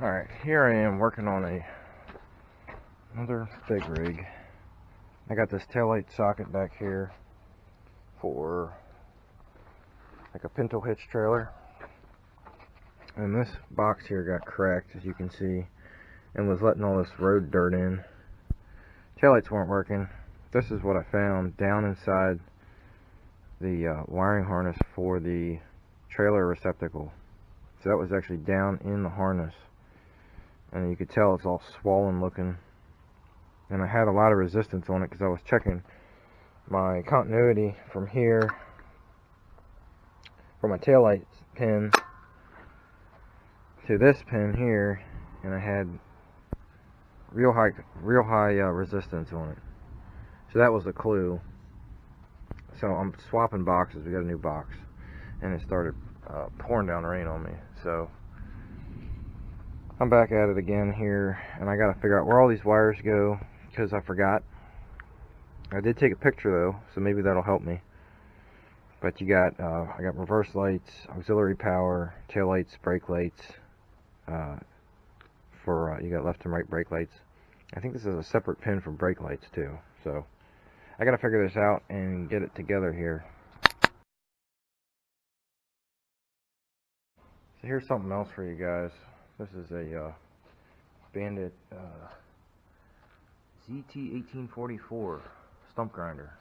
Alright, here I am working on another big rig. I got this taillight socket back here for like a pinto hitch trailer. And this box here got cracked, as you can see, and was letting all this road dirt in. Taillights weren't working. This is what I found down inside the wiring harness for the trailer receptacle. So that was actually down in the harness. And you could tell it's all swollen looking. And I had a lot of resistance on it because I was checking my continuity from here, from my taillight pin to this pin here, and I had real high resistance on it. So that was the clue. So I'm swapping boxes. We got a new box, and it started pouring down rain on me. So I'm back at it again here, and I got to figure out where all these wires go because I forgot. I did take a picture though, so maybe that'll help me. But you got I got reverse lights, auxiliary power, tail lights, brake lights. You got left and right brake lights. I think this is a separate pin for brake lights too. So I got to figure this out and get it together here. So here's something else for you guys. This is a Bandit ZT1844 stump grinder,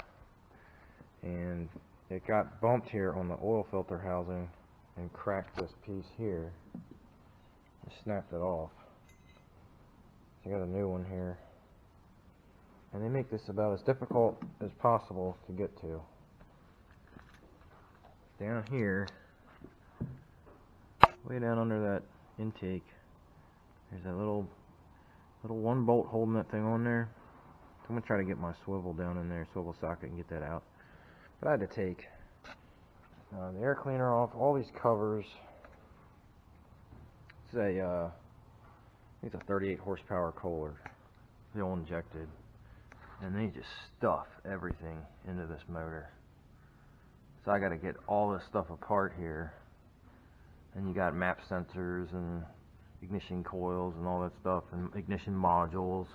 and it got bumped here on the oil filter housing and cracked this piece here and snapped it off. So I got a new one here, and they make this about as difficult as possible to get to. Down here, way down under that intake, there's that little 1 bolt holding that thing on there. So I'm gonna try to get my swivel down in there, swivel socket, and get that out. But I had to take the air cleaner off, all these covers. It's I think it's a 38 horsepower Kohler, fuel injected, and they just stuff everything into this motor. So I got to get all this stuff apart here. And you got map sensors and ignition coils and all that stuff, and ignition modules.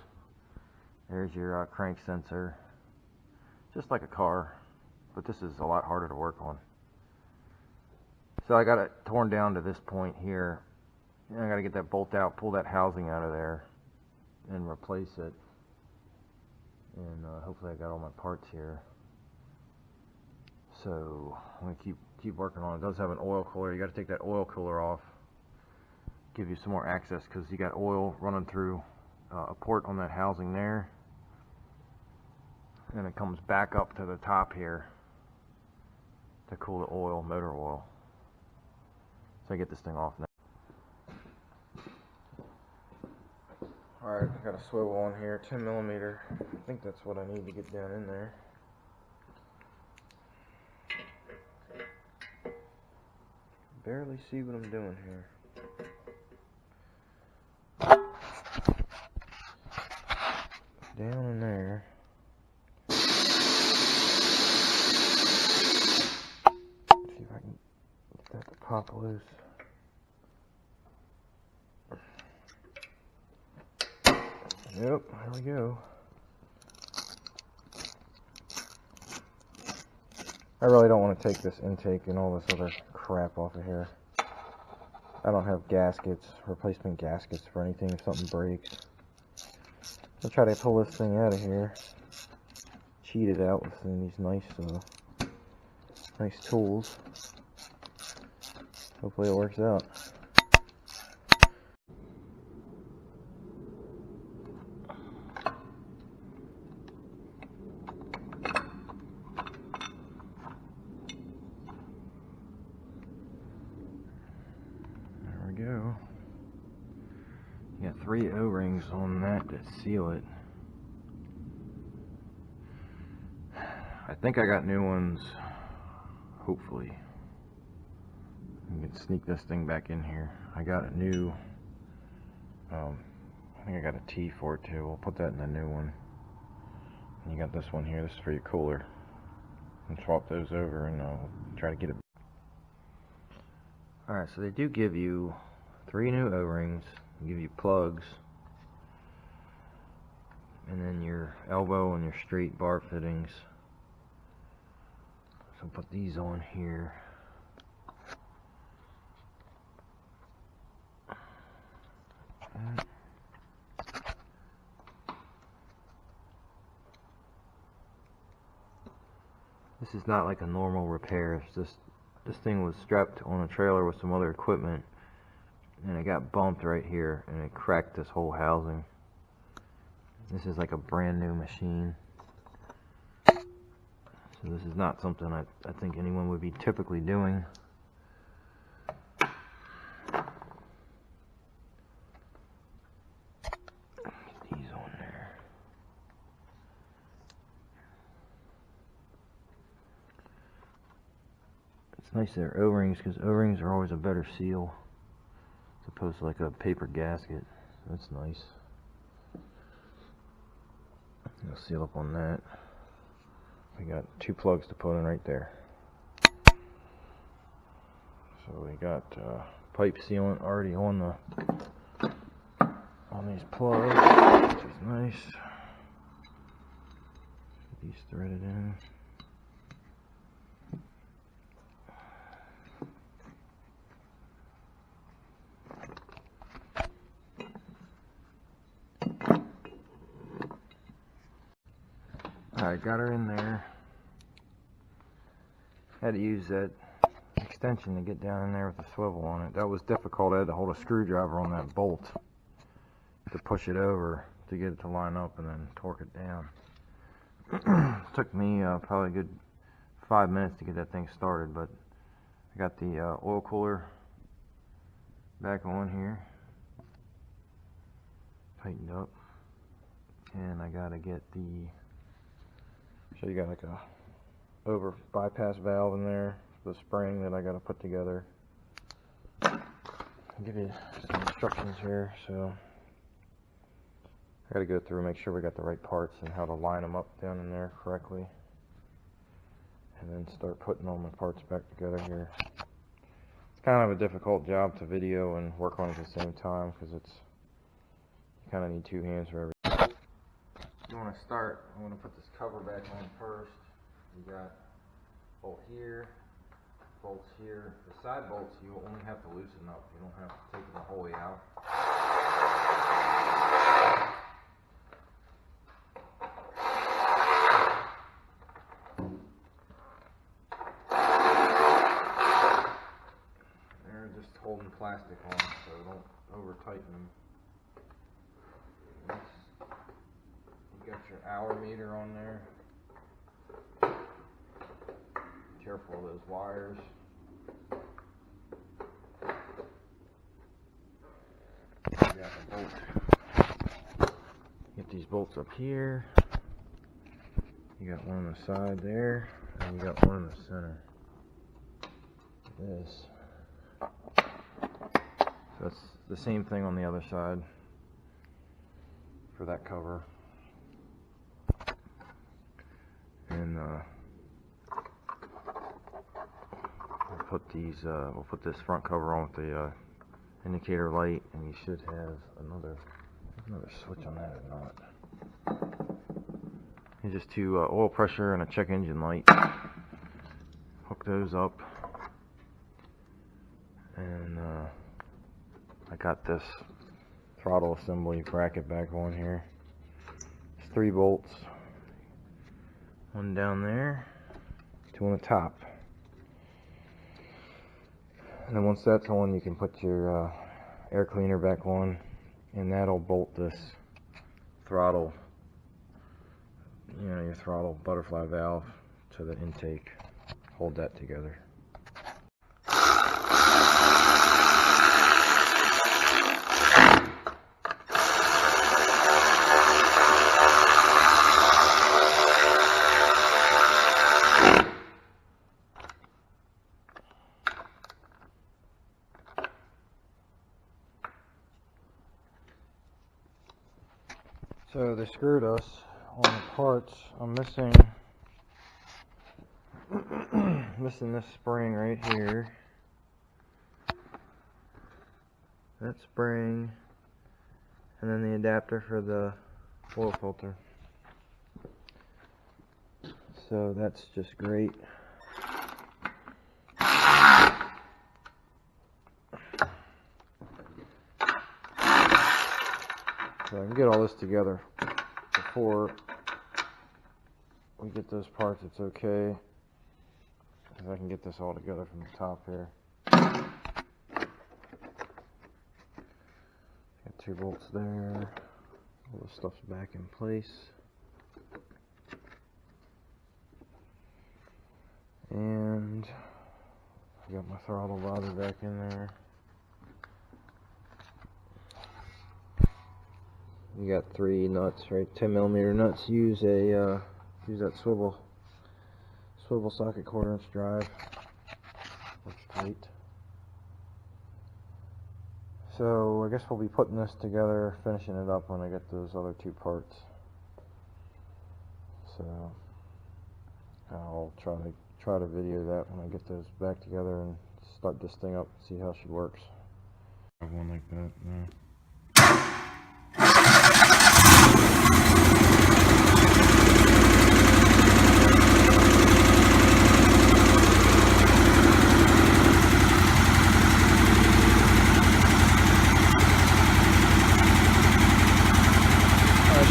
There's your crank sensor, just like a car, but this is a lot harder to work on. So I got it torn down to this point here, and I got to get that bolt out, pull that housing out of there, and replace it. And hopefully I got all my parts here. So I'm gonna keep working on it. It does have an oil cooler. You got to take that oil cooler off, give you some more access, because you got oil running through a port on that housing there, and it comes back up to the top here to cool the oil, motor oil. So I get this thing off now. Alright, I got a swivel on here, 10 millimeter. I think that's what I need to get down in there. Barely see what I'm doing here. Down in there. Let's see if I can get that to pop loose. Yep, there we go. I really don't want to take this intake and all this other crap off of here. I don't have gaskets, replacement gaskets for anything if something breaks. I'll try to pull this thing out of here. Cheat it out with these nice tools. Hopefully it works out. Go. You got 3 O-rings on that to seal it. I think I got new ones, hopefully. You can sneak this thing back in here. I got a new, I think I got a T for it too. We'll put that in the new one. And you got this one here, this is for your cooler. And swap those over and I'll try to get it. Alright, so they do give you 3 new O-rings give you plugs, and then your elbow and your straight bar fittings. So I'll put these on here. This is not like a normal repair. It's just this thing was strapped on a trailer with some other equipment, and it got bumped right here, and it cracked this whole housing. This is like a brand new machine. So this is not something I think anyone would be typically doing. These on there. It's nice they're O-rings, because O-rings are always a better seal as opposed to like a paper gasket. So that's nice. I'll seal up on that. We got 2 plugs to put in right there. So we got pipe sealant already on these plugs, which is nice. Get these threaded in. Alright, got her in there. Had to use that extension to get down in there with the swivel on it. That was difficult. I had to hold a screwdriver on that bolt to push it over to get it to line up and then torque it down. It took me probably a good 5 minutes to get that thing started, but I got the oil cooler back on here, tightened up, and I gotta get the, so you got like a over bypass valve in there, the spring that I gotta put together. I'll give you some instructions here. So I gotta go through and make sure we got the right parts and how to line them up down in there correctly, and then start putting all my parts back together here. It's kind of a difficult job to video and work on at the same time, because it's, you kind of need 2 hands for everything. You want to start, I want to put this cover back on first. You got bolt here, bolts here. The side bolts you only have to loosen up. You don't have to take them the whole way out. They're just holding plastic on, so don't over tighten them. You got your hour meter on there. Careful of those wires. You got the bolt. Get these bolts up here. You got one on the side there, and you got one in the center. This. So that's the same thing on the other side for that cover. And we'll put this front cover on with the indicator light, and you should have another switch on that or not. And just 2 oil pressure and a check engine light. Hook those up, and I got this throttle assembly bracket back on here. It's 3 bolts, 1 down there, 2 on the top. And then once that's on, you can put your air cleaner back on, and that'll bolt this throttle, your throttle butterfly valve to the intake. Hold that together. So they screwed us on the parts. I'm missing this spring right here. That spring and then the adapter for the oil filter. So that's just great. So I can get all this together before we get those parts. It's okay, because I can get this all together from the top here. Got 2 bolts there. All the stuff's back in place. And I got my throttle body back in there. You got 3 nuts, right? 10mm nuts. Use that swivel socket 1/4" drive. Works great. So I guess we'll be putting this together, finishing it up when I get those other 2 parts. So I'll try to video that when I get those back together and start this thing up and see how she works. I have one like that now.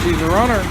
She's a runner.